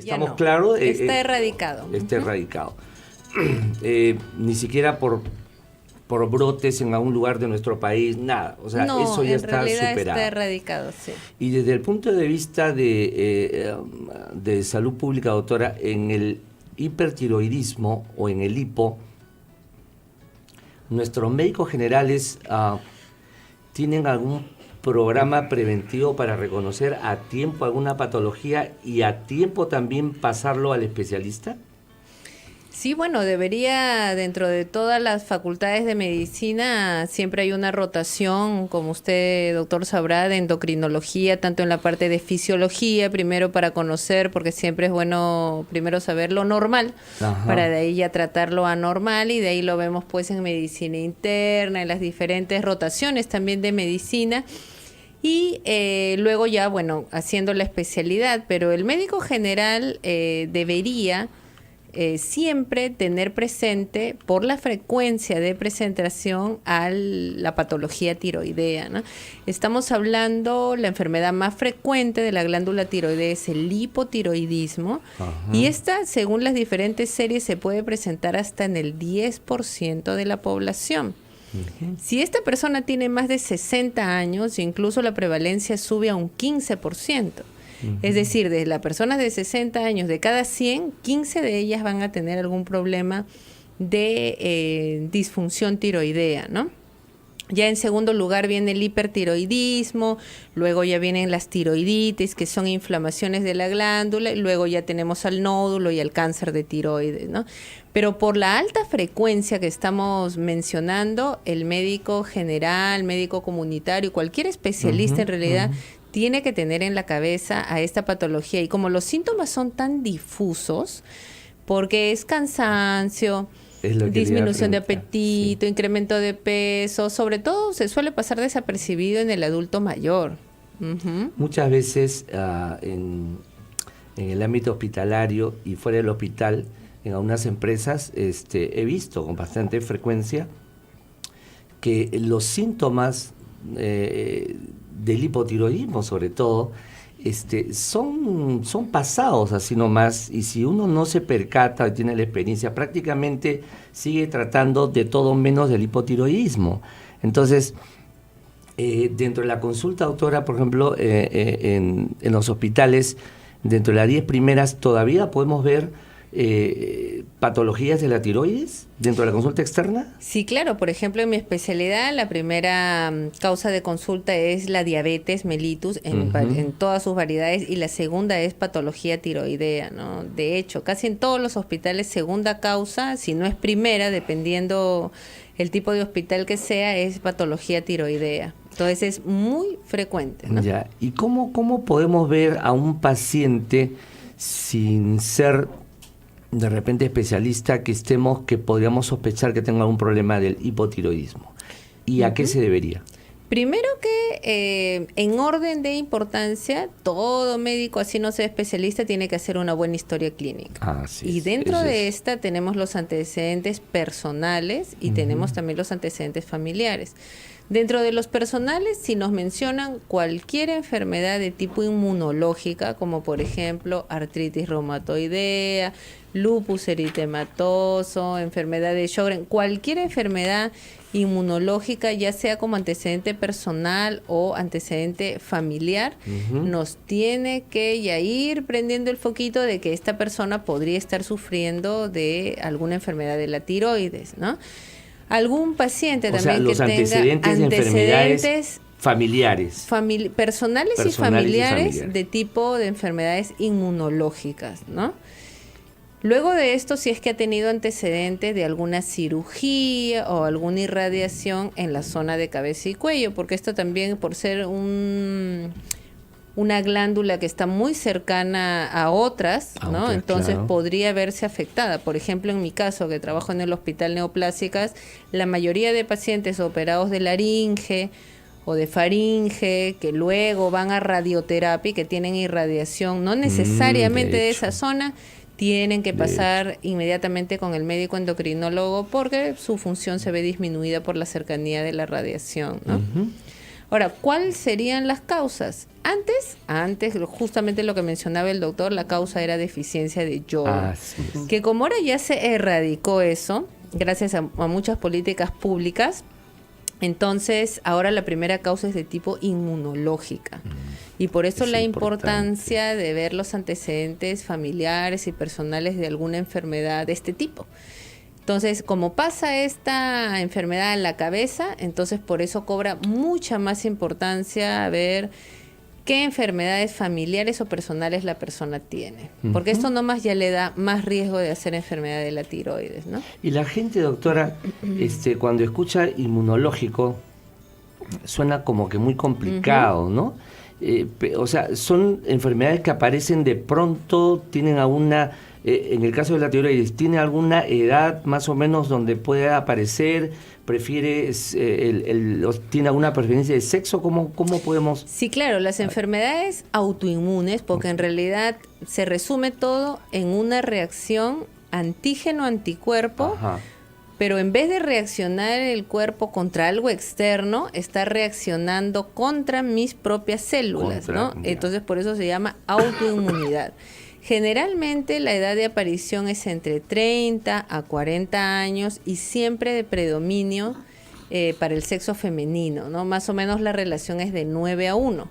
estamos claros. Está erradicado. Está erradicado. Ni siquiera por brotes en algún lugar de nuestro país, nada. O sea, No, eso ya está en realidad superado. está erradicado, sí. Y desde el punto de vista de salud pública, doctora, en el hipertiroidismo o en el hipo, nuestros médicos generales tienen algún programa preventivo para reconocer a tiempo alguna patología y a tiempo también pasarlo al especialista. Sí, bueno, debería, dentro de todas las facultades de medicina, siempre hay una rotación, como usted, doctor, sabrá, de endocrinología, tanto en la parte de fisiología, primero para conocer, porque siempre es bueno primero saber lo normal, Ajá. para de ahí ya tratar lo anormal, y de ahí lo vemos pues en medicina interna, en las diferentes rotaciones también de medicina. Y luego ya, bueno, haciendo la especialidad, pero el médico general debería siempre tener presente, por la frecuencia de presentación, a la patología tiroidea, ¿no? Estamos hablando, la enfermedad más frecuente de la glándula tiroidea es el hipotiroidismo. Ajá. Y esta, según las diferentes series, se puede presentar hasta en el 10% de la población. Uh-huh. Si esta persona tiene más de 60 años, incluso la prevalencia sube a un 15%. Es decir, de las personas de 60 años, de cada 100, 15 de ellas van a tener algún problema de disfunción tiroidea, ¿no? Ya en segundo lugar viene el hipertiroidismo, luego ya vienen las tiroiditis, que son inflamaciones de la glándula, y luego ya tenemos al nódulo y al cáncer de tiroides, ¿no? Pero por la alta frecuencia que estamos mencionando, el médico general, médico comunitario, cualquier especialista en realidad, tiene que tener en la cabeza a esta patología. Y como los síntomas son tan difusos, porque es cansancio, disminución de apetito, sí, incremento de peso, sobre todo se suele pasar desapercibido en el adulto mayor. Uh-huh. Muchas veces en el ámbito hospitalario y fuera del hospital, en algunas empresas, he visto con bastante frecuencia que los síntomas del hipotiroidismo, sobre todo, son pasados así nomás, y si uno no se percata y tiene la experiencia, prácticamente sigue tratando de todo menos del hipotiroidismo. Entonces, dentro de la consulta, doctora, por ejemplo, en los hospitales, dentro de las 10 primeras, todavía podemos ver patologías de la tiroides dentro de la consulta externa. Sí, claro. Por ejemplo, en mi especialidad, la primera causa de consulta es la diabetes mellitus en todas sus variedades, y la segunda es patología tiroidea, ¿no? De hecho, casi en todos los hospitales, segunda causa, si no es primera, dependiendo el tipo de hospital que sea, es patología tiroidea. Entonces es muy frecuente, ¿no? Ya. ¿Y cómo podemos ver a un paciente sin ser de repente especialista que podríamos sospechar que tenga algún problema del hipotiroidismo? ¿Y a qué se debería? Primero que en orden de importancia, todo médico, así no sea especialista, tiene que hacer una buena historia clínica. Y dentro de esta tenemos los antecedentes personales y tenemos también los antecedentes familiares. Dentro de los personales, si nos mencionan cualquier enfermedad de tipo inmunológica, como por ejemplo artritis reumatoidea, lupus eritematoso, enfermedad de Sjögren, cualquier enfermedad inmunológica, ya sea como antecedente personal o antecedente familiar, nos tiene que ya ir prendiendo el foquito de que esta persona podría estar sufriendo de alguna enfermedad de la tiroides, ¿no? Algún paciente también que tenga antecedentes familiares, personales y familiares de tipo de enfermedades inmunológicas, ¿no? Luego de esto, si es que ha tenido antecedentes de alguna cirugía o alguna irradiación en la zona de cabeza y cuello, porque esto también, por ser una glándula que está muy cercana a otras, ¿no? Entonces podría verse afectada. Por ejemplo, en mi caso, que trabajo en el Hospital Neoplásicas, la mayoría de pacientes operados de laringe o de faringe, que luego van a radioterapia y que tienen irradiación, no necesariamente de esa zona, tienen que pasar inmediatamente con el médico endocrinólogo porque su función se ve disminuida por la cercanía de la radiación, ¿no? Ahora, ¿cuáles serían las causas? Antes, justamente lo que mencionaba el doctor, la causa era deficiencia de yodo. Que como ahora ya se erradicó eso, gracias a muchas políticas públicas, entonces ahora la primera causa es de tipo inmunológica. Y por eso la importancia de ver los antecedentes familiares y personales de alguna enfermedad de este tipo. Entonces, como pasa esta enfermedad en la cabeza, entonces por eso cobra mucha más importancia ver qué enfermedades familiares o personales la persona tiene. Porque esto nomás ya le da más riesgo de hacer enfermedad de la tiroides, ¿no? Y la gente, doctora, cuando escucha inmunológico, suena como que muy complicado, ¿no? O sea, son enfermedades que aparecen de pronto, tienen alguna... en el caso de la tiroides, ¿tiene alguna edad más o menos donde pueda aparecer? ¿Prefiere, tiene alguna preferencia de sexo? ¿Cómo podemos...? Sí, claro, las enfermedades autoinmunes, porque en realidad se resume todo en una reacción antígeno-anticuerpo, pero en vez de reaccionar el cuerpo contra algo externo, está reaccionando contra mis propias células, ¿no? Entonces, por eso se llama autoinmunidad. Generalmente la edad de aparición es entre 30 a 40 años y siempre de predominio para el sexo femenino, ¿no? Más o menos la relación es de 9-1.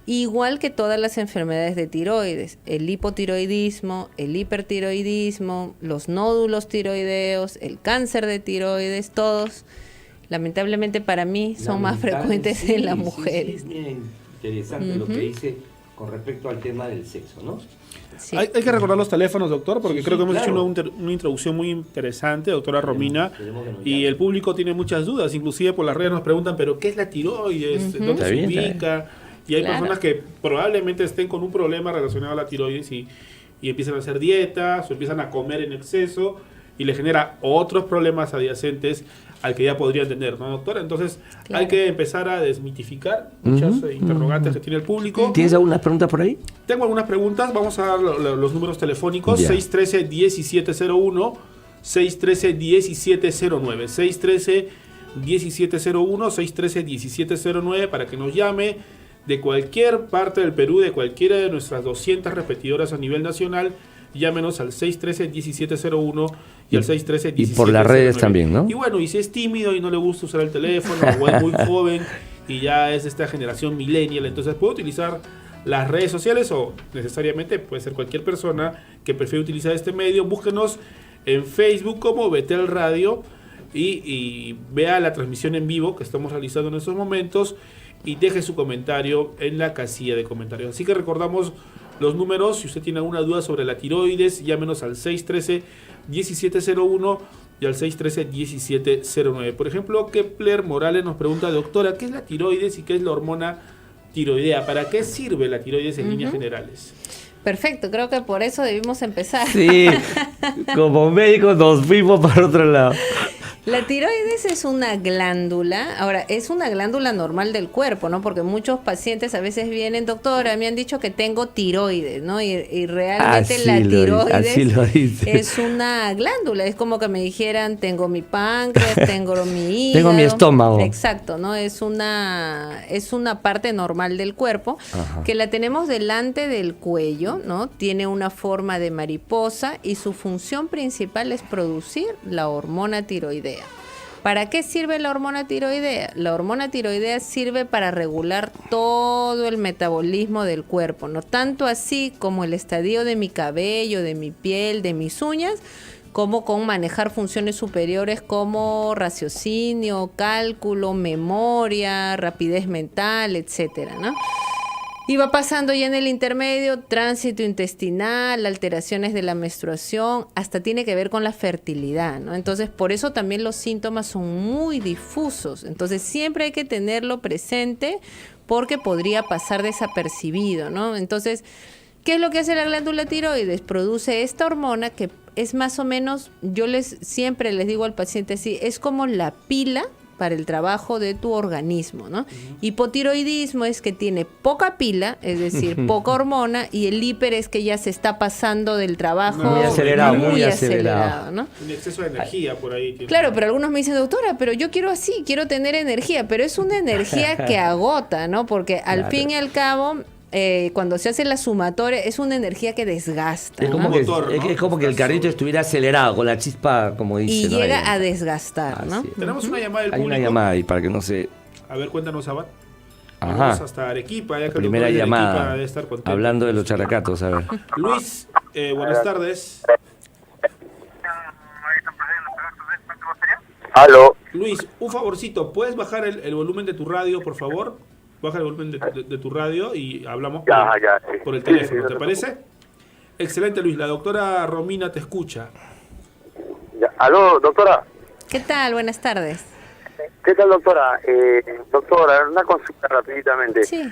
Igual que todas las enfermedades de tiroides, el hipotiroidismo, el hipertiroidismo, los nódulos tiroideos, el cáncer de tiroides, todos, lamentablemente para mí, son más frecuentes en las mujeres. Sí, bien interesante lo que dice con respecto al tema del sexo, ¿no? Sí. Hay que recordar los teléfonos, doctor, porque creo que hemos hecho una introducción muy interesante, doctora Romina, y el público tiene muchas dudas, inclusive por las redes nos preguntan, ¿pero qué es la tiroides? ¿Dónde se ubica? Y hay personas que probablemente estén con un problema relacionado a la tiroides y empiezan a hacer dietas o empiezan a comer en exceso y le genera otros problemas adyacentes al que ya podrían tener, ¿no, doctora? Entonces hay que empezar a desmitificar muchas interrogantes que tiene el público. ¿Tienes algunas preguntas por ahí? Tengo algunas preguntas, vamos a dar los números telefónicos, 613-1701, 613-1709, 613-1701, 613-1709, para que nos llame de cualquier parte del Perú, de cualquiera de nuestras 200 repetidoras a nivel nacional. Llámenos al 613-1701 y al 613-1709. Y por las redes también, ¿no? Y bueno, y si es tímido y no le gusta usar el teléfono, o es muy joven y ya es esta generación millennial, entonces puede utilizar las redes sociales, o necesariamente puede ser cualquier persona que prefiera utilizar este medio. Búsquenos en Facebook como Betel Radio y vea la transmisión en vivo que estamos realizando en estos momentos y deje su comentario en la casilla de comentarios. Así que recordamos los números: si usted tiene alguna duda sobre la tiroides, llámenos al 613-1701 y al 613-1709. Por ejemplo, Kepler Morales nos pregunta, doctora, ¿qué es la tiroides y qué es la hormona tiroidea? ¿Para qué sirve la tiroides en líneas generales? Perfecto, creo que por eso debimos empezar. Sí, como médicos nos fuimos para otro lado. La tiroides es una glándula, ahora es una glándula normal del cuerpo, ¿no? Porque muchos pacientes a veces vienen, doctora, me han dicho que tengo tiroides, ¿no? Y realmente así la tiroides es una glándula, es como que me dijeran, tengo mi páncreas, tengo mi hígado. Tengo mi estómago. Exacto, ¿no? Es una parte normal del cuerpo. Ajá. Que la tenemos delante del cuello, ¿no? Tiene una forma de mariposa y su función principal es producir la hormona tiroidea. ¿Para qué sirve la hormona tiroidea? La hormona tiroidea sirve para regular todo el metabolismo del cuerpo, no tanto así como el estadio de mi cabello, de mi piel, de mis uñas, como con manejar funciones superiores como raciocinio, cálculo, memoria, rapidez mental, etcétera, ¿no? Y va pasando ya en el intermedio, tránsito intestinal, alteraciones de la menstruación, hasta tiene que ver con la fertilidad, ¿no? Entonces, por eso también los síntomas son muy difusos. Entonces, siempre hay que tenerlo presente porque podría pasar desapercibido, ¿no? Entonces, ¿qué es lo que hace la glándula tiroides? Produce esta hormona que es más o menos, siempre les digo al paciente así, es como la pila para el trabajo de tu organismo, ¿no? Hipotiroidismo es que tiene poca pila, es decir, poca hormona, y el hiper es que ya se está pasando del trabajo muy acelerado, ¿no? Un exceso de energía por ahí. Claro, pero algunos me dicen, doctora, pero yo quiero así, quiero tener energía, pero es una energía que agota, ¿no? Porque al fin y al cabo, cuando se hace la sumatoria, es una energía que desgasta. Es como, ¿no? es como que el carrito estuviera acelerado, con la chispa, como dice. Y ¿no? llega a desgastar, ¿no? Tenemos una llamada del Hay público. una llamada ahí para que no se... A ver, cuéntanos, Abad. Ajá. Vamos hasta Arequipa, ya que Primera el doctor de llamada. Arequipa debe estar contento. Hablando de los charracatos, a ver. Luis, buenas tardes. Aló. Luis, un favorcito, ¿puedes bajar el volumen de tu radio, por favor? Baja el volumen de tu radio y hablamos Sí. por el teléfono, Sí, ¿te parece? Excelente, Luis. La doctora Romina te escucha. Ya. Aló, doctora. ¿Qué tal? Buenas tardes. ¿Qué tal, doctora? Doctora, una consulta rapiditamente. Sí.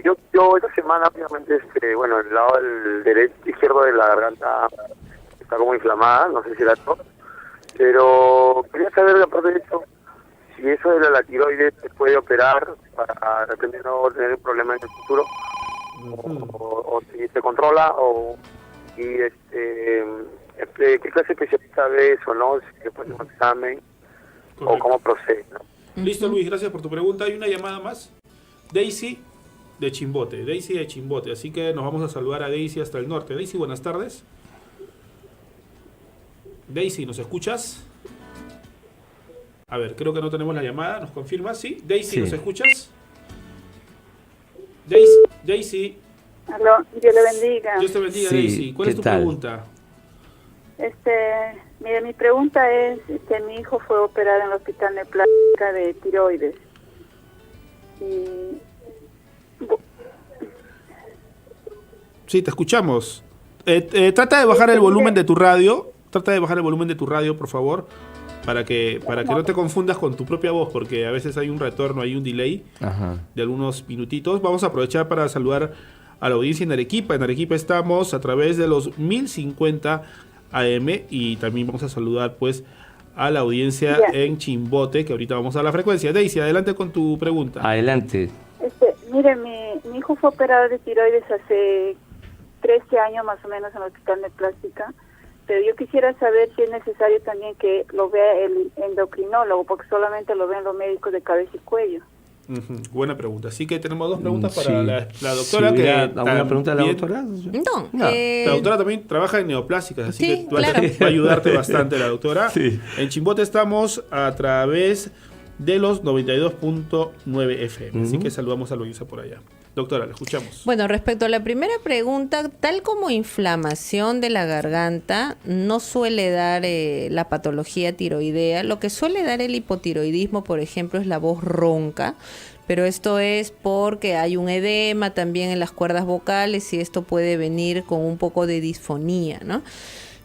Yo esta semana, obviamente, bueno, el lado del derecho izquierdo de la garganta está como inflamada, no sé si era tos, pero quería saber, aparte de eso, si eso de la tiroides se puede operar para de repente no tener un problema en el futuro, o si se controla, ¿qué clase de especialista ve eso, no? Si después de un examen, Correcto. o cómo procede, ¿no? Listo, Luis, gracias por tu pregunta. Hay una llamada más. Daisy de Chimbote. Daisy de Chimbote. Así que nos vamos a saludar a Daisy hasta el norte. Daisy, buenas tardes. Daisy, ¿nos escuchas? A ver, creo que no tenemos la llamada. ¿Nos confirmas? ¿Sí? Daisy, Sí. ¿nos escuchas? Daisy, Aló, Dios le bendiga. Dios te bendiga, Sí, Daisy. ¿Cuál es ¿qué tu tal? pregunta? Mire, mi pregunta es, mi hijo fue operado en el hospital neoplásica de tiroides. Y Sí, te escuchamos. Trata de bajar el volumen de tu radio. Trata de bajar el volumen de tu radio, por favor, para que no te confundas con tu propia voz, porque a veces hay un retorno, hay un delay Ajá. de algunos minutitos. Vamos a aprovechar para saludar a la audiencia en Arequipa. En Arequipa estamos a través de los 1050 AM y también vamos a saludar pues a la audiencia en Chimbote, que ahorita vamos a la frecuencia. Daisy, adelante con tu pregunta. Adelante. mire, mi hijo fue operado de tiroides hace 13 años más o menos en el hospital neoplástica, pero yo quisiera saber si es necesario también que lo vea el endocrinólogo, porque solamente lo ven los médicos de cabeza y cuello. Buena pregunta. Así que tenemos dos preguntas para Sí. la doctora. Si hubiera que ¿alguna pregunta de la también- doctora? No, La doctora también trabaja en neoplásicas, así Sí, que va claro. a ayudarte bastante la doctora. Sí. En Chimbote estamos a través de los 92.9 FM, así que saludamos a Luisa por allá. Doctora, la escuchamos. Bueno, respecto a la primera pregunta, tal como inflamación de la garganta, no suele dar la patología tiroidea. Lo que suele dar el hipotiroidismo, por ejemplo, es la voz ronca, pero esto es porque hay un edema también en las cuerdas vocales y esto puede venir con un poco de disfonía, ¿no?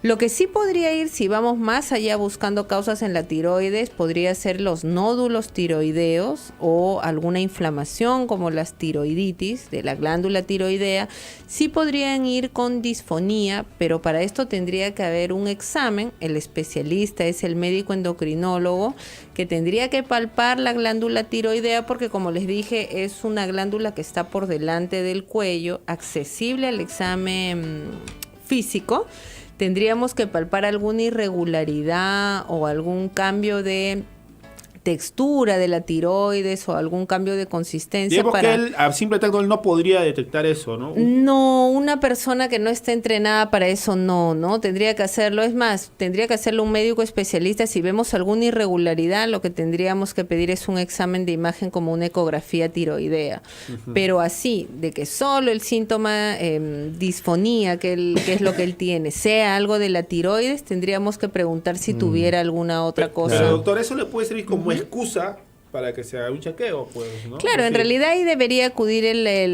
Lo que sí podría ir, si vamos más allá buscando causas en la tiroides, podría ser los nódulos tiroideos o alguna inflamación como las tiroiditis de la glándula tiroidea. Sí podrían ir con disfonía, pero para esto tendría que haber un examen. El especialista es el médico endocrinólogo que tendría que palpar la glándula tiroidea porque, como les dije, es una glándula que está por delante del cuello, accesible al examen físico. Tendríamos que palpar alguna irregularidad o algún cambio de textura de la tiroides o algún cambio de consistencia. Digamos para... que él, a simple tacto, él no podría detectar eso, ¿no? No, una persona que no esté entrenada para eso no tendría que hacerlo. Es más, tendría que hacerlo un médico especialista. Si vemos alguna irregularidad, lo que tendríamos que pedir es un examen de imagen como una ecografía tiroidea. Pero así, de que solo el síntoma disfonía, que es lo que él tiene, sea algo de la tiroides, tendríamos que preguntar si tuviera alguna otra cosa. Pero, doctor, eso le puede servir como excusa para que se haga un chequeo, pues, ¿no? Claro, en Sí. realidad ahí debería acudir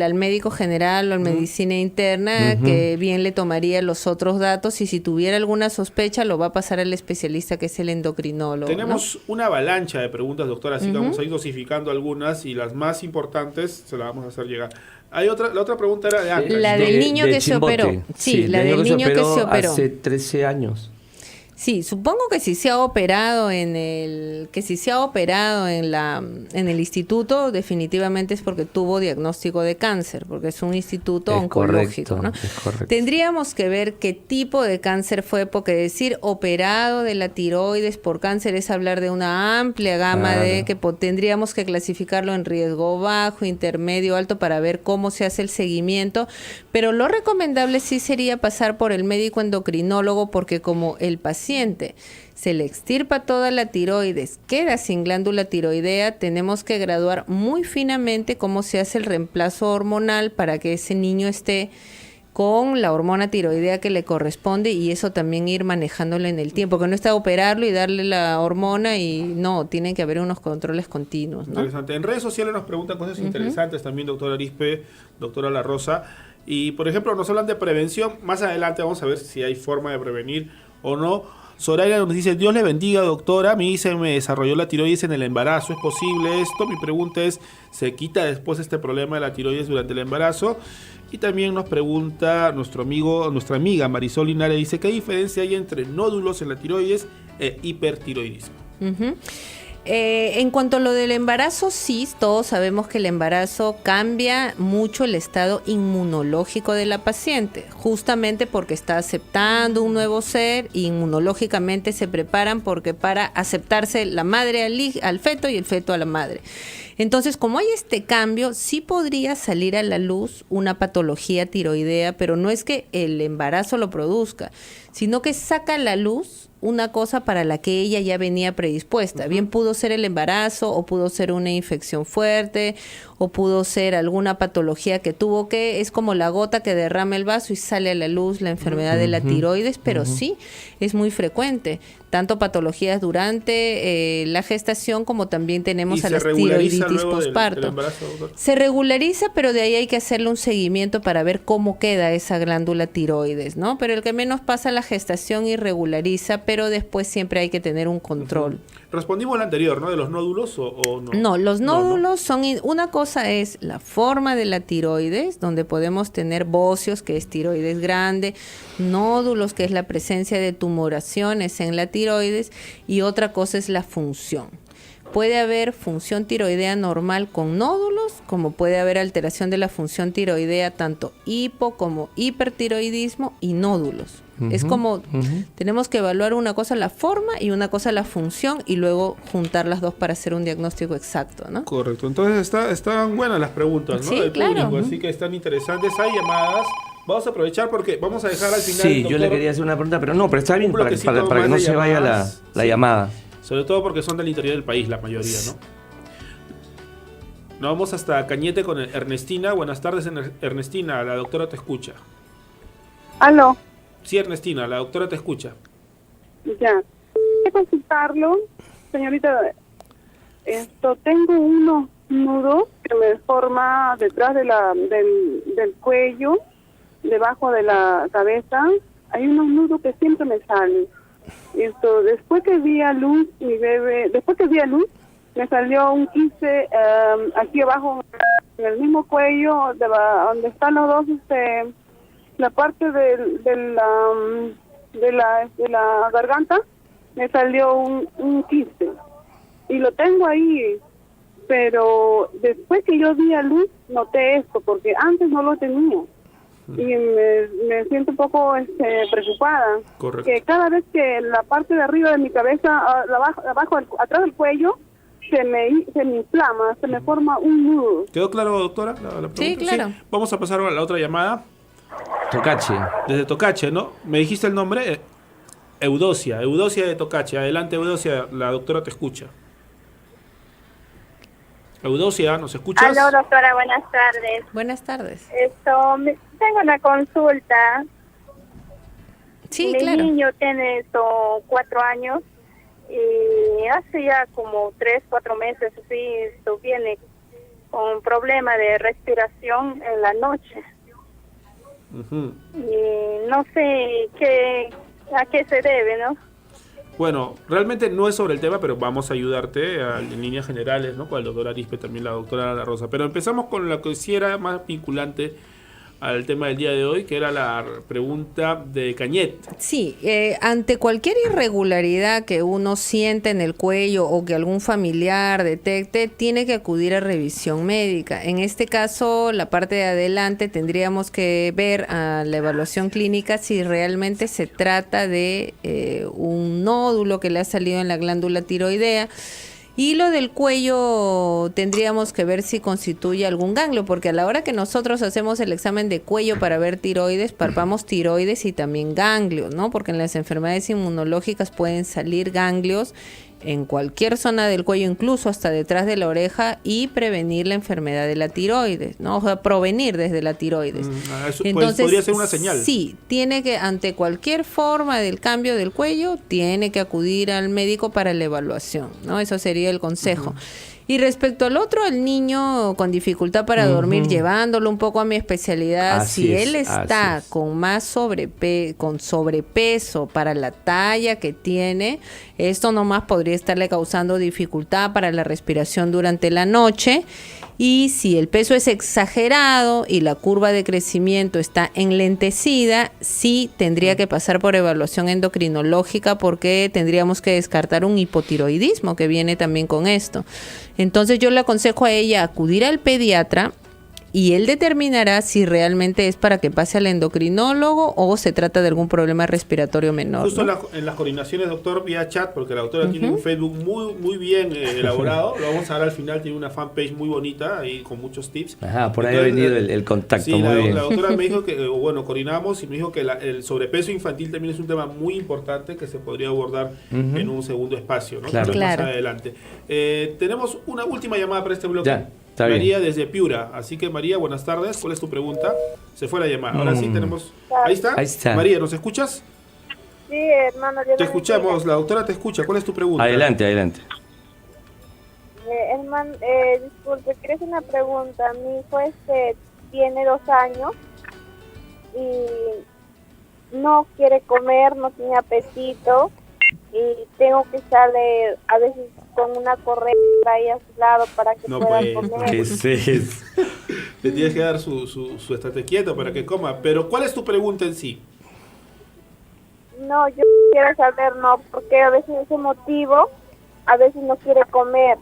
al médico general o al medicina interna, que bien le tomaría los otros datos y si tuviera alguna sospecha lo va a pasar al especialista que es el endocrinólogo. Tenemos una avalancha de preguntas, doctora, así que vamos a ir dosificando algunas y las más importantes se las vamos a hacer llegar. La otra pregunta era de antes. La ¿no? del niño que se Chimbote. operó. Sí, la del niño que se operó. Hace 13 años. Sí, supongo que si se ha operado en el instituto, definitivamente es porque tuvo diagnóstico de cáncer, porque es un instituto oncológico, ¿no? Es correcto. Tendríamos que ver qué tipo de cáncer fue, porque decir operado de la tiroides por cáncer es hablar de una amplia gama de que tendríamos que clasificarlo en riesgo bajo, intermedio, alto para ver cómo se hace el seguimiento, pero lo recomendable sí sería pasar por el médico endocrinólogo, porque como el paciente se le extirpa toda la tiroides, queda sin glándula tiroidea, tenemos que graduar muy finamente cómo se hace el reemplazo hormonal para que ese niño esté con la hormona tiroidea que le corresponde, y eso también ir manejándolo en el tiempo, que no está operarlo y darle la hormona y no, tienen que haber unos controles continuos, ¿no? Interesante. En redes sociales nos preguntan cosas interesantes también, doctora Arispe, doctora La Rosa, y por ejemplo nos hablan de prevención. Más adelante vamos a ver si hay forma de prevenir o no. Zoraida nos dice: Dios le bendiga, doctora, a mí se me desarrolló la tiroides en el embarazo, ¿es posible esto? Mi pregunta es, ¿se quita después este problema de la tiroides durante el embarazo? Y también nos pregunta nuestra amiga Marisol Linares, dice: ¿qué diferencia hay entre nódulos en la tiroides e hipertiroidismo? En cuanto a lo del embarazo, sí, todos sabemos que el embarazo cambia mucho el estado inmunológico de la paciente, justamente porque está aceptando un nuevo ser, y inmunológicamente se preparan porque para aceptarse la madre al feto y el feto a la madre. Entonces, como hay este cambio, sí podría salir a la luz una patología tiroidea, pero no es que el embarazo lo produzca, sino que saca a la luz una cosa para la que ella ya venía predispuesta. Bien pudo ser el embarazo, o pudo ser una infección fuerte, o pudo ser alguna patología que tuvo, que es como la gota que derrama el vaso y sale a la luz la enfermedad de la tiroides, pero sí, es muy frecuente. Tanto patologías durante la gestación, como también tenemos a las tiroiditis posparto. Se regulariza, pero de ahí hay que hacerle un seguimiento para ver cómo queda esa glándula tiroides, ¿no? Pero el que menos pasa la gestación y regulariza, pero después siempre hay que tener un control. Respondimos al anterior, ¿no? ¿De los nódulos o no? No, los nódulos son... Una cosa es la forma de la tiroides, donde podemos tener bocios, que es tiroides grande, nódulos, que es la presencia de tumoraciones en la tiroides, y otra cosa es la función. Puede haber función tiroidea normal con nódulos, como puede haber alteración de la función tiroidea, tanto hipo como hipertiroidismo y nódulos. Es como, tenemos que evaluar una cosa la forma y una cosa la función, y luego juntar las dos para hacer un diagnóstico exacto, ¿no? Correcto. Entonces están buenas las preguntas, ¿no? Sí, del claro. público, así que están interesantes. Hay llamadas. Vamos a aprovechar porque vamos a dejar al final. Sí, yo le quería hacer una pregunta, pero está bien para que no se vaya la llamada. Sobre todo porque son del interior del país la mayoría, ¿no? Nos vamos hasta Cañete con Ernestina. Buenas tardes, Ernestina. La doctora te escucha. ¿Aló? Sí, Ernestina, la doctora te escucha. Ya. Quiero consultarlo, señorita. Tengo unos nudos que me forma detrás de del cuello, debajo de la cabeza. Hay unos nudos que siempre me salen. Después que vi a luz, me salió un quiste aquí abajo, en el mismo cuello, donde están los dos, la parte de la garganta, me salió un quiste. Y lo tengo ahí, pero después que yo vi a luz, noté esto, porque antes no lo tenía. Y me siento un poco preocupada. Correcto. Que cada vez que la parte de arriba de mi cabeza, abajo, atrás del cuello, se me inflama, se me forma un nudo. ¿Quedó claro, doctora? La pregunta? Sí, claro. Sí. Vamos a pasar a la otra llamada. Tocache. Desde Tocache, ¿no? ¿Me dijiste el nombre? Eudocia de Tocache. Adelante, Eudocia, la doctora te escucha. Eudocia, ¿nos escuchas? Aló, doctora, buenas tardes. Buenas tardes. Tengo una consulta. Sí, Mi claro. niño tiene 4 años y hace ya como 3-4 meses así viene con problema de respiración en la noche. Y no sé a qué se debe, ¿no? Bueno, realmente no es sobre el tema, pero vamos a ayudarte en líneas generales, ¿no? Con el doctor Arispe, también la doctora La Rosa. Pero empezamos con la que sí era más vinculante al tema del día de hoy, que era la pregunta de Cañet. Sí, ante cualquier irregularidad que uno siente en el cuello o que algún familiar detecte, tiene que acudir a revisión médica. En este caso, la parte de adelante tendríamos que ver a la evaluación clínica si realmente se trata de un nódulo que le ha salido en la glándula tiroidea. Y lo del cuello tendríamos que ver si constituye algún ganglio, porque a la hora que nosotros hacemos el examen de cuello para ver tiroides, palpamos tiroides y también ganglios, ¿no? Porque en las enfermedades inmunológicas pueden salir ganglios en cualquier zona del cuello, incluso hasta detrás de la oreja, y prevenir la enfermedad de la tiroides, ¿no? O sea, provenir desde la tiroides. Eso Entonces, podría ser una señal. Sí, tiene que, ante cualquier forma del cambio del cuello, tiene que acudir al médico para la evaluación, ¿no? Eso sería el consejo. Y respecto al otro, el niño con dificultad para dormir, llevándolo un poco a mi especialidad, Así si es, él está con más sobrepeso para la talla que tiene, esto nomás podría estarle causando dificultad para la respiración durante la noche. Y si el peso es exagerado y la curva de crecimiento está enlentecida, sí tendría que pasar por evaluación endocrinológica, porque tendríamos que descartar un hipotiroidismo que viene también con esto. Entonces yo le aconsejo a ella acudir al pediatra y él determinará si realmente es para que pase al endocrinólogo o se trata de algún problema respiratorio menor. Justo ¿no? en las coordinaciones, doctor, vía chat, porque la doctora tiene un Facebook muy bien elaborado. Lo vamos a ver al final, tiene una fanpage muy bonita ahí con muchos tips. Ajá, por ahí ha venido el contacto. Sí, muy bien. La doctora me dijo que, bueno, coordinamos y me dijo que el sobrepeso infantil también es un tema muy importante que se podría abordar en un segundo espacio, ¿no? Claro. Más adelante. Tenemos una última llamada para este bloque. Ya. Está María bien. desde Piura. Así que María, buenas tardes. ¿Cuál es tu pregunta? Se fue la llamada. Ahora sí tenemos... ¿Ahí está? Ahí está. María, ¿nos escuchas? Sí, hermano. Yo Te no escuchamos, la doctora te escucha. ¿Cuál es tu pregunta? Adelante, adelante. Hermano, disculpe, ¿quieres una pregunta? Mi hijo tiene 2 años y no quiere comer, no tiene apetito y tengo que estarle a veces con una correa ahí a su lado para que pueda comer. ¿Qué es eso? Le tienes que dar su estate quieto para que coma. Pero ¿cuál es tu pregunta en sí? No, yo quiero saber, no, porque a veces ese motivo, a veces no quiere comer.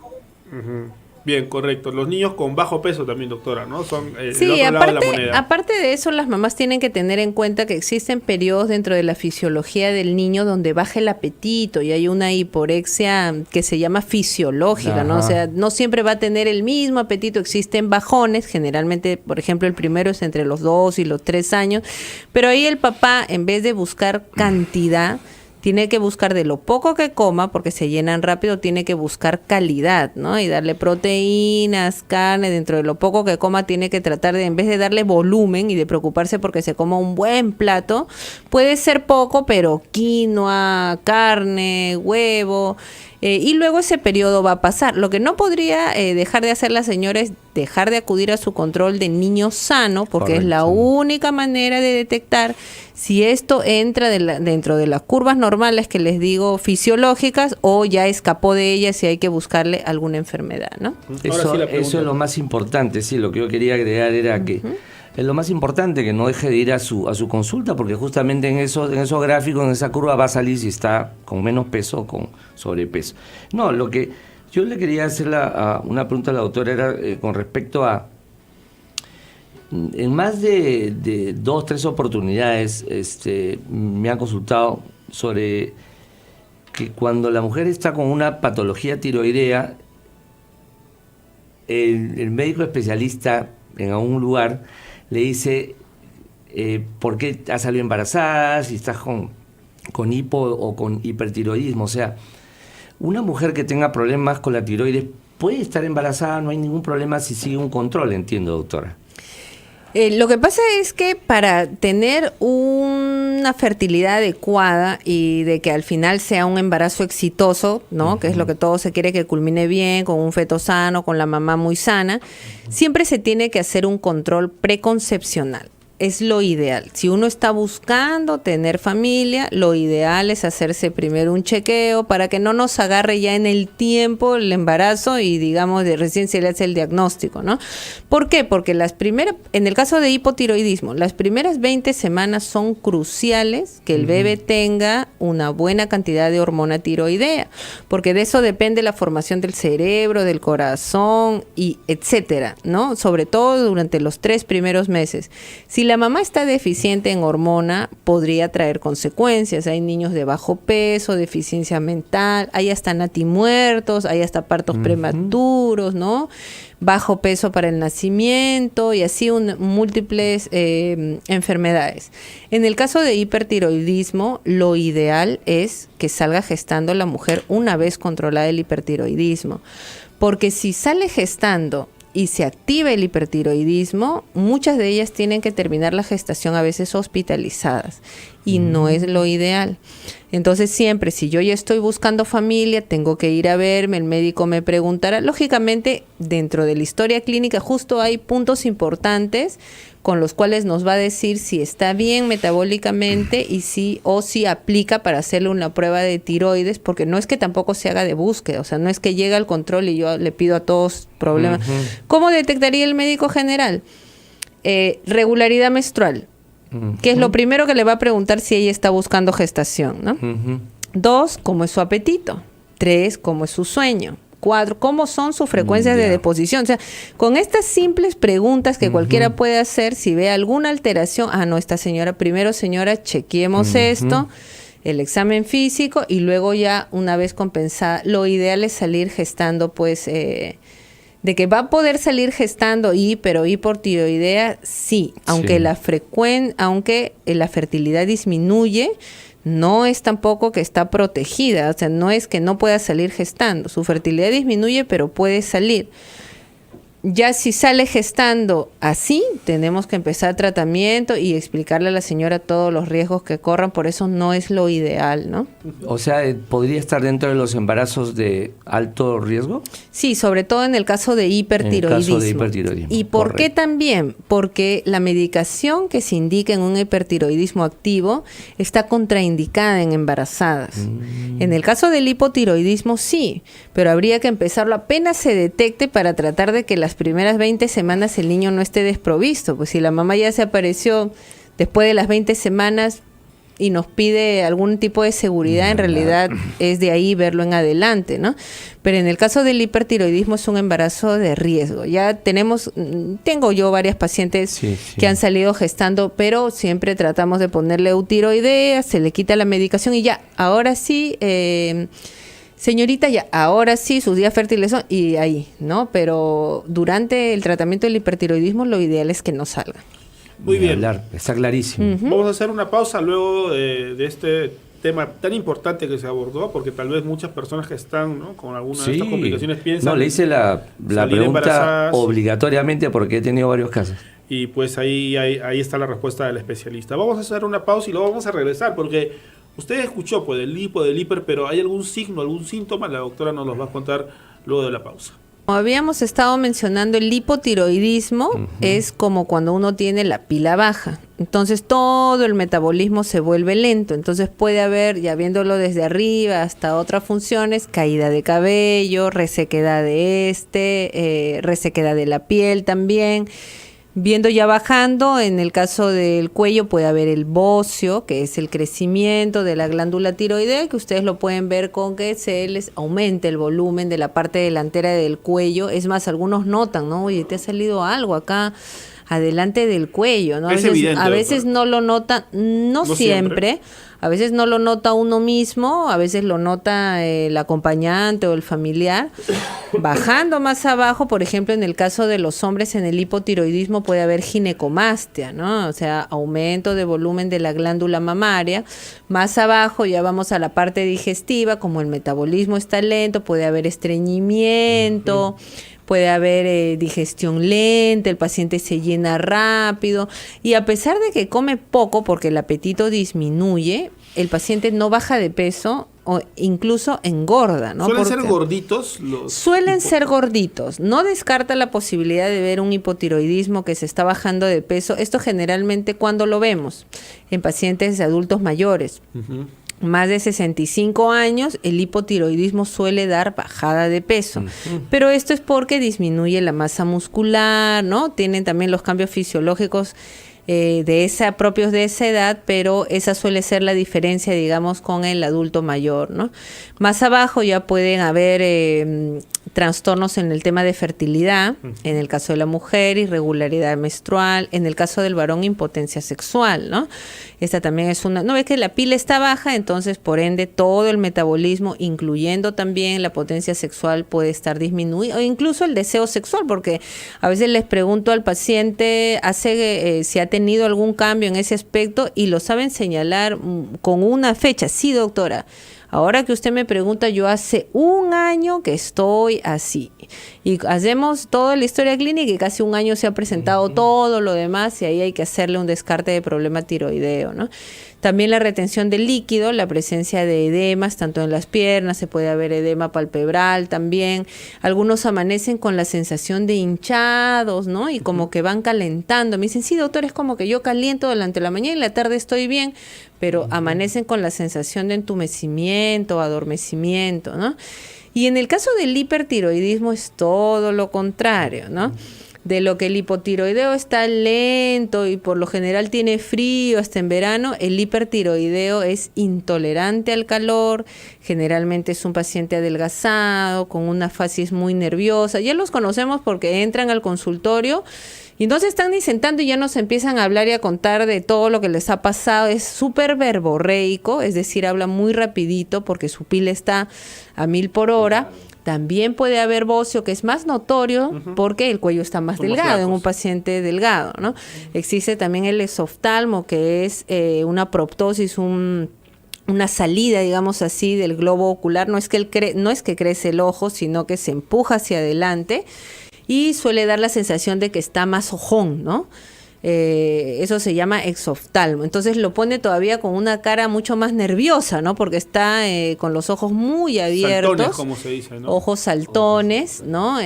Bien, correcto. Los niños con bajo peso también, doctora, ¿no? Son el Sí, otro lado de la moneda. aparte de eso, las mamás tienen que tener en cuenta que existen periodos dentro de la fisiología del niño donde baja el apetito y hay una hiporexia que se llama fisiológica, ¿no? O sea, no siempre va a tener el mismo apetito, existen bajones, generalmente, por ejemplo, el primero es entre los 2 y los 3 años, pero ahí el papá, en vez de buscar cantidad, tiene que buscar de lo poco que coma, porque se llenan rápido, tiene que buscar calidad, ¿no? Y darle proteínas, carne, dentro de lo poco que coma tiene que tratar de, en vez de darle volumen y de preocuparse porque se coma un buen plato, puede ser poco, pero quinoa, carne, huevo, y luego ese periodo va a pasar. Lo que no podría dejar de hacer la señora es dejar de acudir a su control de niño sano, porque es la única manera de detectar si esto entra dentro de las curvas normales que les digo fisiológicas o ya escapó de ellas y hay que buscarle alguna enfermedad, ¿no? Eso es lo más importante, sí, lo que yo quería agregar era que es lo más importante, que no deje de ir a su consulta, porque justamente en esos gráficos, en esa curva va a salir si está con menos peso o con sobrepeso. No, lo que yo le quería hacer una pregunta a la doctora era con respecto a, en más de 2, 3 oportunidades me han consultado sobre que cuando la mujer está con una patología tiroidea, el médico especialista en algún lugar le dice por qué ha salido embarazada, si estás con hipo o con hipertiroidismo. O sea, una mujer que tenga problemas con la tiroides puede estar embarazada, no hay ningún problema si sigue un control, entiendo, doctora. Lo que pasa es que para tener una fertilidad adecuada y de que al final sea un embarazo exitoso, ¿no? Que es lo que todo se quiere que culmine bien, con un feto sano, con la mamá muy sana, siempre se tiene que hacer un control preconcepcional. es lo ideal. Si uno está buscando tener familia, lo ideal es hacerse primero un chequeo para que no nos agarre ya en el tiempo el embarazo y digamos de recién se le hace el diagnóstico, ¿no? ¿Por qué? Porque en el caso de hipotiroidismo, las primeras 20 semanas son cruciales que el bebé tenga una buena cantidad de hormona tiroidea, porque de eso depende la formación del cerebro, del corazón y etcétera, ¿no? Sobre todo durante los 3 primeros meses. Si la mamá está deficiente en hormona, podría traer consecuencias. Hay niños de bajo peso, deficiencia mental, hay hasta natimuertos, hay hasta partos prematuros, ¿no? Bajo peso para el nacimiento y así múltiples enfermedades. En el caso de hipertiroidismo, lo ideal es que salga gestando la mujer una vez controlada el hipertiroidismo, porque si sale gestando y se activa el hipertiroidismo, muchas de ellas tienen que terminar la gestación a veces hospitalizadas y no es lo ideal. Entonces siempre, si yo ya estoy buscando familia, tengo que ir a verme, el médico me preguntará. Lógicamente, dentro de la historia clínica justo hay puntos importantes con los cuales nos va a decir si está bien metabólicamente y si aplica para hacerle una prueba de tiroides, porque no es que tampoco se haga de búsqueda, o sea, no es que llega al control y yo le pido a todos problemas. ¿Cómo detectaría el médico general? Regularidad menstrual, que es lo primero que le va a preguntar si ella está buscando gestación, ¿no? 2, ¿cómo es su apetito? 3, ¿cómo es su sueño? 4, ¿cómo son sus frecuencias de deposición? O sea, con estas simples preguntas que cualquiera puede hacer, si ve alguna alteración, no, esta señora, primero señora, chequeemos esto, el examen físico y luego ya una vez compensada, lo ideal es salir gestando, pues, de que va a poder salir gestando pero hipotiroidea, sí, aunque la fertilidad disminuye, no es tampoco que está protegida, o sea, no es que no pueda salir gestando, su fertilidad disminuye, pero puede salir. Ya si sale gestando así, tenemos que empezar tratamiento y explicarle a la señora todos los riesgos que corran, por eso no es lo ideal, ¿no? O sea, ¿podría estar dentro de los embarazos de alto riesgo? Sí, sobre todo en el caso de hipertiroidismo. ¿Y por qué también? Porque la medicación que se indica en un hipertiroidismo activo está contraindicada en embarazadas. En el caso del hipotiroidismo sí, pero habría que empezarlo apenas se detecte para tratar de que las primeras 20 semanas el niño no esté desprovisto. Pues si la mamá ya se apareció después de las 20 semanas y nos pide algún tipo de seguridad, en realidad es de ahí verlo en adelante, ¿no? Pero en el caso del hipertiroidismo es un embarazo de riesgo. Ya tengo yo varias pacientes que han salido gestando, pero siempre tratamos de ponerle eutiroidea, se le quita la medicación y ya, ahora sí... señorita, ya, ahora sí, sus días fértiles son, y ahí, ¿no? Pero durante el tratamiento del hipertiroidismo lo ideal es que no salga. Muy bien. Está clarísimo. Vamos a hacer una pausa luego de este tema tan importante que se abordó, porque tal vez muchas personas que están, ¿no?, con alguna de estas complicaciones piensan... No, le hice la pregunta obligatoriamente porque he tenido varios casos. Y pues ahí está la respuesta del especialista. Vamos a hacer una pausa y luego vamos a regresar, porque... Usted escuchó pues del hipo, del hiper, pero ¿hay algún signo, algún síntoma? La doctora nos los va a contar luego de la pausa. Como habíamos estado mencionando, el hipotiroidismo es como cuando uno tiene la pila baja. Entonces todo el metabolismo se vuelve lento. Entonces puede haber, ya viéndolo desde arriba hasta otras funciones, caída de cabello, resequedad resequedad de la piel también. Viendo ya bajando, en el caso del cuello puede haber el bocio, que es el crecimiento de la glándula tiroidea, que ustedes lo pueden ver con que se les aumente el volumen de la parte delantera del cuello. Es más, algunos notan, ¿no? Oye, te ha salido algo acá adelante del cuello, ¿no? A veces no lo notan, no siempre. A veces no lo nota uno mismo, a veces lo nota el acompañante o el familiar. Bajando más abajo, por ejemplo, en el caso de los hombres en el hipotiroidismo puede haber ginecomastia, ¿no? O sea, aumento de volumen de la glándula mamaria. Más abajo ya vamos a la parte digestiva, como el metabolismo está lento, puede haber estreñimiento, puede haber digestión lenta, el paciente se llena rápido y a pesar de que come poco porque el apetito disminuye, el paciente no baja de peso o incluso engorda, ¿no? ¿Suelen ser gorditos? Suelen ser gorditos. No descarta la posibilidad de ver un hipotiroidismo que se está bajando de peso. Esto generalmente cuando lo vemos en pacientes adultos mayores. Más de 65 años, el hipotiroidismo suele dar bajada de peso. Pero esto es porque disminuye la masa muscular, ¿no? Tienen también los cambios fisiológicos propios de esa edad, pero esa suele ser la diferencia, digamos, con el adulto mayor, ¿no? Más abajo ya pueden haber trastornos en el tema de fertilidad, en el caso de la mujer, irregularidad menstrual, en el caso del varón, impotencia sexual, ¿no? Esta también es ¿no ves que la pila está baja? Entonces, por ende, todo el metabolismo, incluyendo también la potencia sexual, puede estar disminuido, o incluso el deseo sexual, porque a veces les pregunto al paciente si ha tenido algún cambio en ese aspecto y lo saben señalar con una fecha. Sí, doctora. Ahora que usted me pregunta, yo hace 1 año que estoy así. Y hacemos toda la historia clínica y casi 1 año se ha presentado todo lo demás y ahí hay que hacerle un descarte de problema tiroideo, ¿no? También la retención de líquido, la presencia de edemas, tanto en las piernas, se puede haber edema palpebral también. Algunos amanecen con la sensación de hinchados, ¿no? Y como que van calentando. Me dicen, sí, doctor, es como que yo caliento durante la mañana y la tarde estoy bien, pero amanecen con la sensación de entumecimiento, adormecimiento, ¿no? Y en el caso del hipertiroidismo es todo lo contrario, ¿no? De lo que el hipotiroideo está lento y por lo general tiene frío hasta en verano, el hipertiroideo es intolerante al calor, generalmente es un paciente adelgazado, con una facies muy nerviosa. Ya los conocemos porque entran al consultorio y no se están ni sentando y ya nos empiezan a hablar y a contar de todo lo que les ha pasado. Es súper verborreico, es decir, habla muy rapidito porque su pila está a 1000 por hora. También puede haber bocio, que es más notorio porque el cuello está más delgado en un paciente delgado, ¿no? Existe también el esoftalmo, que es una proptosis, una salida, digamos así, del globo ocular. No es que crece el ojo, sino que se empuja hacia adelante y suele dar la sensación de que está más ojón, ¿no? Eso se llama exoftalmo. Entonces lo pone todavía con una cara mucho más nerviosa, ¿no? Porque está con los ojos muy abiertos. Saltones, como se dice, ¿no? Ojos saltones, ¿no?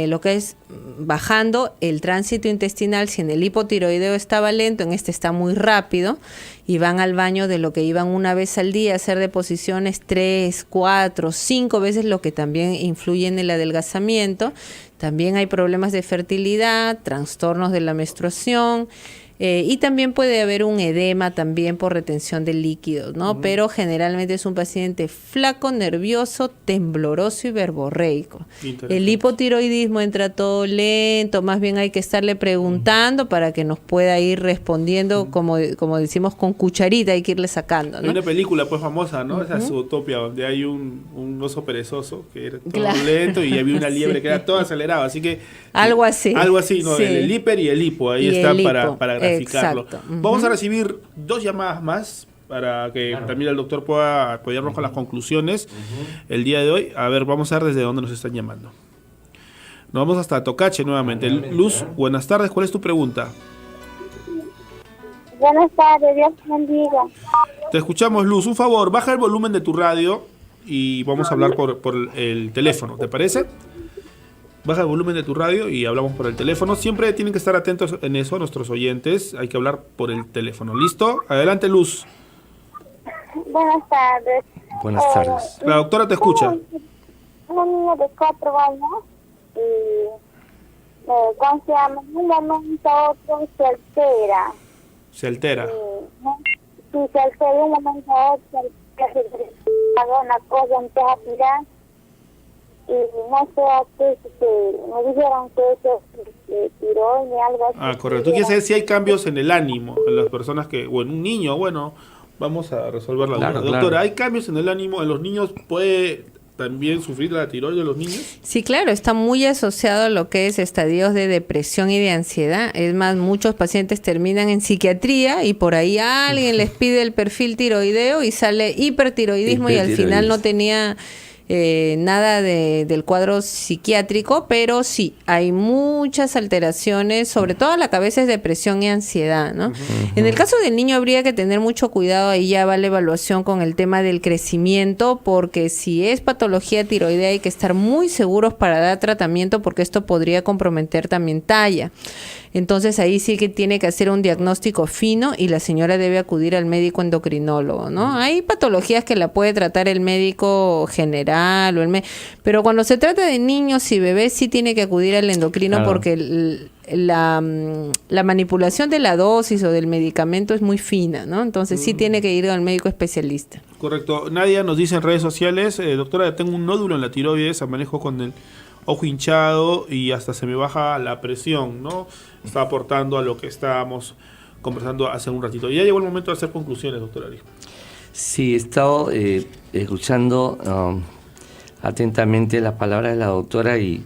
Lo que es bajando el tránsito intestinal. Si en el hipotiroideo estaba lento, en este está muy rápido. Y van al baño de lo que iban una vez al día a hacer deposiciones 3, 4, 5 veces, lo que también influye en el adelgazamiento. También hay problemas de fertilidad, trastornos de la menstruación y también puede haber un edema también por retención de líquidos, ¿no? Pero generalmente es un paciente flaco, nervioso, tembloroso y verborreico. El hipotiroidismo entra todo lento, más bien hay que estarle preguntando para que nos pueda ir respondiendo, como decimos, con cucharita, hay que irle sacando, ¿no? Hay una película pues famosa, ¿no? Esa es Zootopia, donde hay un oso perezoso que era todo lento y había una liebre que era todo acelerado, así que algo así, ¿no? Sí. El hiper y el hipo, ahí están para graficarlo. Vamos a recibir 2 llamadas más para que también el doctor pueda apoyarnos con las conclusiones el día de hoy. A ver, vamos a ver desde dónde nos están llamando. Nos vamos hasta Tocache nuevamente. Luz, buenas tardes, ¿cuál es tu pregunta? Buenas tardes, Dios bendiga. Te escuchamos, Luz. Un favor, baja el volumen de tu radio y vamos a hablar por el teléfono, ¿te parece? Baja el volumen de tu radio y hablamos por el teléfono. Siempre tienen que estar atentos en eso, nuestros oyentes. Hay que hablar por el teléfono. ¿Listo? Adelante, Luz. Buenas tardes. Buenas tardes. La doctora te escucha. Un niño de 4 años y ¿cómo se llama? Un momento a otro se altera. Se altera. Sí, se altera un momento a otro, haga una cosa, empieza a tirar. Y no sé a qué, me dijeron que eso tiró ni algo así. Ah, correcto. Tú quieres saber si hay cambios en el ánimo en las personas o en un niño. Bueno, vamos a resolver la duda. Doctora, ¿hay cambios en el ánimo? ¿En los niños puede también sufrir la tiroides los niños? Sí, claro, está muy asociado a lo que es estadios de depresión y de ansiedad. Es más, muchos pacientes terminan en psiquiatría y por ahí alguien les pide el perfil tiroideo y sale hipertiroidismo y al final no tenía nada del cuadro psiquiátrico, pero sí, hay muchas alteraciones, sobre todo a la cabeza es depresión y ansiedad, ¿no? En el caso del niño habría que tener mucho cuidado, ahí ya va la evaluación con el tema del crecimiento, porque si es patología tiroidea hay que estar muy seguros para dar tratamiento, porque esto podría comprometer también talla. Entonces ahí sí que tiene que hacer un diagnóstico fino y la señora debe acudir al médico endocrinólogo, ¿no? Hay patologías que la puede tratar el médico general o pero cuando se trata de niños y bebés sí tiene que acudir al endocrino, claro, porque la manipulación de la dosis o del medicamento es muy fina, ¿no? Entonces sí tiene que ir al médico especialista. Correcto. Nadia nos dice en redes sociales, doctora, tengo un nódulo en la tiroides, manejo con el ojo hinchado y hasta se me baja la presión, ¿no? Está aportando a lo que estábamos conversando hace un ratito. Y ya llegó el momento de hacer conclusiones, doctora Ari. Sí, he estado escuchando atentamente las palabras de la doctora y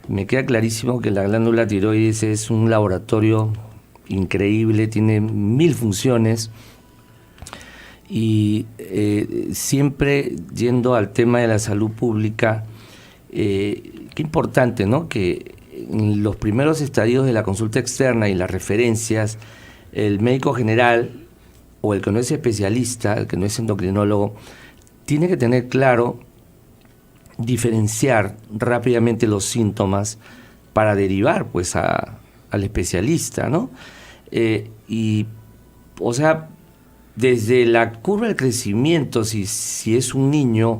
me queda clarísimo que la glándula tiroides es un laboratorio increíble, tiene 1000 funciones y siempre yendo al tema de la salud pública, qué importante, ¿no? Que en los primeros estadios de la consulta externa y las referencias, el médico general o el que no es especialista, el que no es endocrinólogo, tiene que tener claro diferenciar rápidamente los síntomas para derivar pues al especialista, ¿no? O sea, desde la curva del crecimiento, si es un niño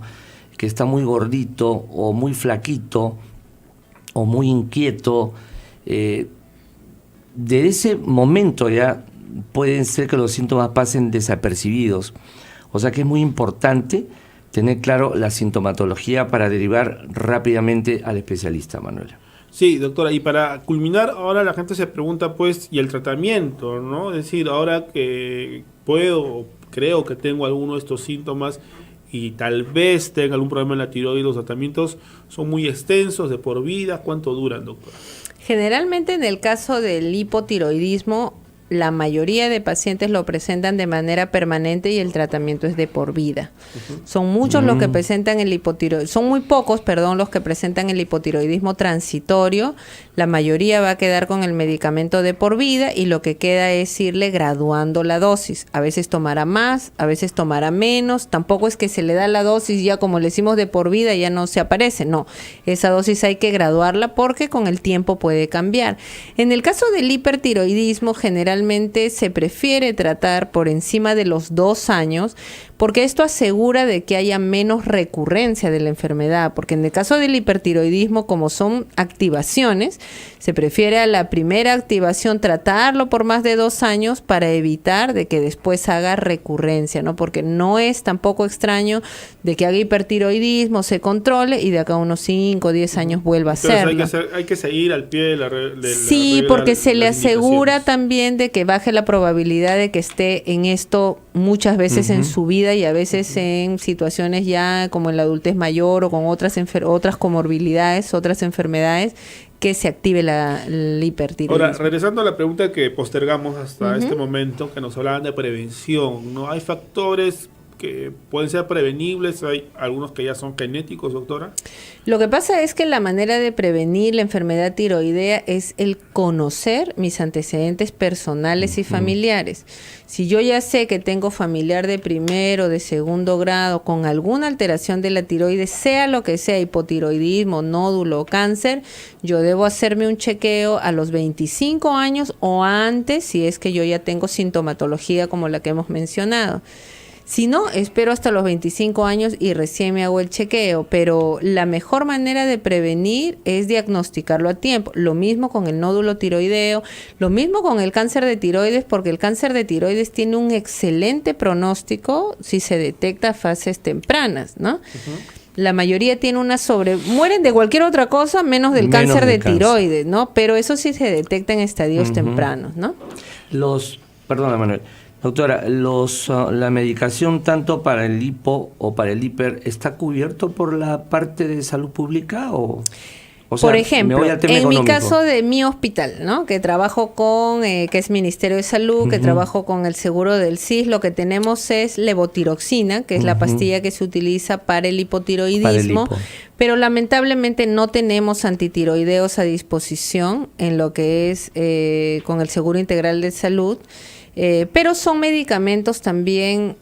que está muy gordito o muy flaquito o muy inquieto, de ese momento ya pueden ser que los síntomas pasen desapercibidos. O sea que es muy importante tener claro la sintomatología para derivar rápidamente al especialista, Manuela. Sí, doctora, y para culminar, ahora la gente se pregunta, pues, ¿y el tratamiento, no? Es decir, ahora que creo que tengo alguno de estos síntomas y tal vez tenga algún problema en la tiroides, los tratamientos son muy extensos, de por vida, ¿cuánto duran, doctora? Generalmente en el caso del hipotiroidismo, la mayoría de pacientes lo presentan de manera permanente y el tratamiento es de por vida. Son muchos los que presentan el hipotiroidismo, son muy pocos, los que presentan el hipotiroidismo transitorio. La mayoría va a quedar con el medicamento de por vida y lo que queda es irle graduando la dosis. A veces tomará más, a veces tomará menos. Tampoco es que se le da la dosis ya como le decimos de por vida ya no se aparece. No, esa dosis hay que graduarla porque con el tiempo puede cambiar. En el caso del hipertiroidismo, generalmente se prefiere tratar por encima de los 2 años porque esto asegura de que haya menos recurrencia de la enfermedad, porque en el caso del hipertiroidismo, como son activaciones, se prefiere a la primera activación tratarlo por más de 2 años para evitar de que después haga recurrencia, ¿no? Porque no es tampoco extraño de que haga hipertiroidismo, se controle y de acá a unos 5 o 10 años vuelva a hacerlo. Hay que seguir al pie de la sí, porque se le asegura también de que baje la probabilidad de que esté en esto muchas veces en su vida y a veces en situaciones ya como en la adultez mayor o con otras comorbilidades, otras enfermedades, que se active el hipertiroidismo. Ahora, regresando a la pregunta que postergamos hasta este momento, que nos hablaban de prevención, ¿no? ¿Hay factores que pueden ser prevenibles? ¿Hay algunos que ya son genéticos, doctora? Lo que pasa es que la manera de prevenir la enfermedad tiroidea es el conocer mis antecedentes personales y familiares. Si yo ya sé que tengo familiar de primer o de segundo grado con alguna alteración de la tiroides, sea lo que sea, hipotiroidismo, nódulo o cáncer, yo debo hacerme un chequeo a los 25 años o antes si es que yo ya tengo sintomatología como la que hemos mencionado. Si no, espero hasta los 25 años y recién me hago el chequeo, pero la mejor manera de prevenir es diagnosticarlo a tiempo. Lo mismo con el nódulo tiroideo, lo mismo con el cáncer de tiroides, porque el cáncer de tiroides tiene un excelente pronóstico si se detecta a fases tempranas, ¿no? La mayoría tiene mueren de cualquier otra cosa menos del cáncer de tiroides, ¿no? Pero eso sí se detecta en estadios tempranos, ¿no? Perdona, Manuel. Doctora, la medicación tanto para el hipo o para el hiper, ¿está cubierto por la parte de salud pública o...? O sea, por ejemplo, me voy al tema en económico. mi caso de mi hospital, ¿no? Que trabajo con, que es Ministerio de Salud, que trabajo con el seguro del CIS, lo que tenemos es levotiroxina, que es la pastilla que se utiliza para el hipotiroidismo, pero lamentablemente no tenemos antitiroideos a disposición en lo que es con el Seguro Integral de Salud, pero son medicamentos también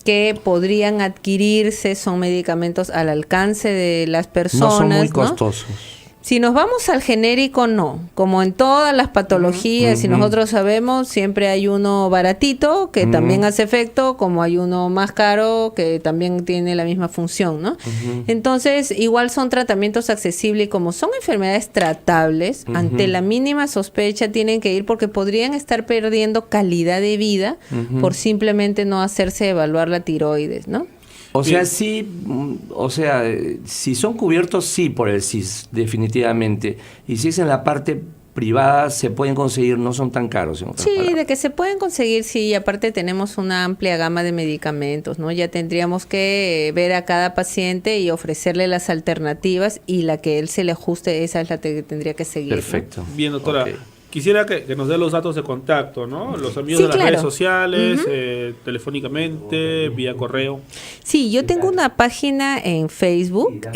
que podrían adquirirse, son medicamentos al alcance de las personas. No son muy ¿no? costosos. Si nos vamos al genérico, no. Como en todas las patologías, si nosotros sabemos, siempre hay uno baratito que también hace efecto, como hay uno más caro que también tiene la misma función, ¿no? Entonces, igual son tratamientos accesibles y como son enfermedades tratables, ante la mínima sospecha tienen que ir porque podrían estar perdiendo calidad de vida por simplemente no hacerse evaluar la tiroides, ¿no? O sea, sí, si son cubiertos, sí, por el CIS, definitivamente. Y si es en la parte privada, se pueden conseguir, no son tan caros. En otras palabras. De que se pueden conseguir, sí, y aparte tenemos una amplia gama de medicamentos, ¿no? Ya tendríamos que ver a cada paciente y ofrecerle las alternativas y la que él se le ajuste, esa es la que tendría que seguir. Perfecto. ¿No? Bien, doctora. Okay. Quisiera que nos dé los datos de contacto, ¿no? Los amigos de las redes sociales, telefónicamente, vía correo. Sí, yo tengo una página en Facebook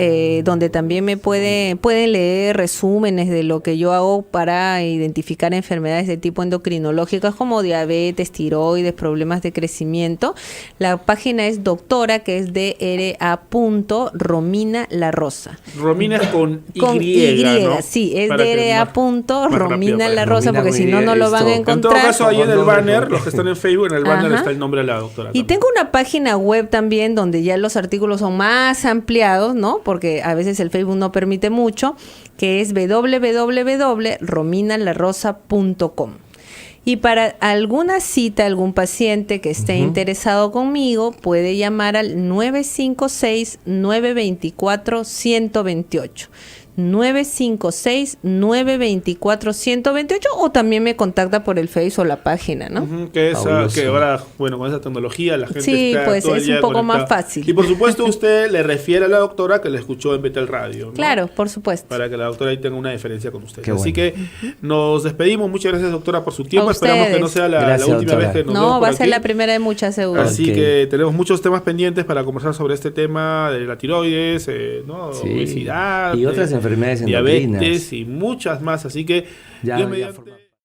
donde también me pueden leer resúmenes de lo que yo hago para identificar enfermedades de tipo endocrinológicas como diabetes, tiroides, problemas de crecimiento. La página es doctora, que es DRA. Romina La Rosa. Romina es con Y, ¿no? Sí, es Para DRA. Romina La Rosa, porque si no, no lo van a encontrar. En todo caso, ahí en el banner, los que están en Facebook, en el banner está el nombre de la doctora. Y tengo una página web también donde ya los artículos son más ampliados, ¿no? Porque a veces el Facebook no permite mucho, que es www.rominalarosa.com. Y para alguna cita, algún paciente que esté interesado conmigo, puede llamar al 956-924-128. 956-924-128 o también me contacta por el Face o la página, ¿no? Que ahora, bueno, con esa tecnología la gente está pues todo el es día un poco conectada. más fácil. Y por supuesto usted le refiere a la doctora que le escuchó en Betel Radio, ¿no? Claro, por supuesto. Para que la doctora ahí tenga una diferencia con usted. Qué Así bueno. que nos despedimos. Muchas gracias, doctora, por su tiempo. A Esperamos que no ustedes. sea la última doctora. vez que nos No, vemos va por a ser aquí. la primera de muchas, seguro. Así Ok. que tenemos muchos temas pendientes para conversar sobre este tema de la tiroides, ¿no? Sí. Obesidad, Y otras enfermedades diabetes endocrinas. y muchas más. Así que Ya Dios mediante- forma-